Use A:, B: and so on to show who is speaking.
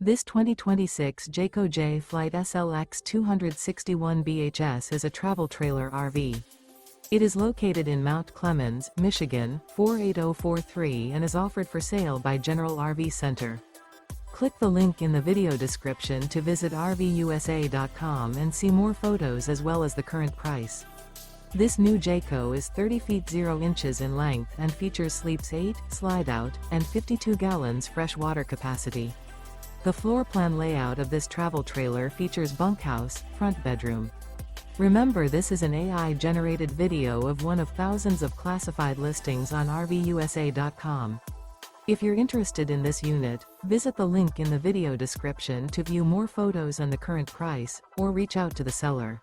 A: This 2026 Jayco Jay Flight SLX 261 BHS is a travel trailer RV. It is located in Mount Clemens, Michigan, 48043 and is offered for sale by General RV Center. Click the link in the video description to visit RVUSA.com and see more photos as well as the current price. This new Jayco is 30 feet 0 inches in length and features sleeps 8, slide-out, and 52 gallons fresh water capacity. The floor plan layout of this travel trailer features bunkhouse, front bedroom. Remember, this is an AI-generated video of one of thousands of classified listings on RVUSA.com. If you're interested in this unit, visit the link in the video description to view more photos and the current price, or reach out to the seller.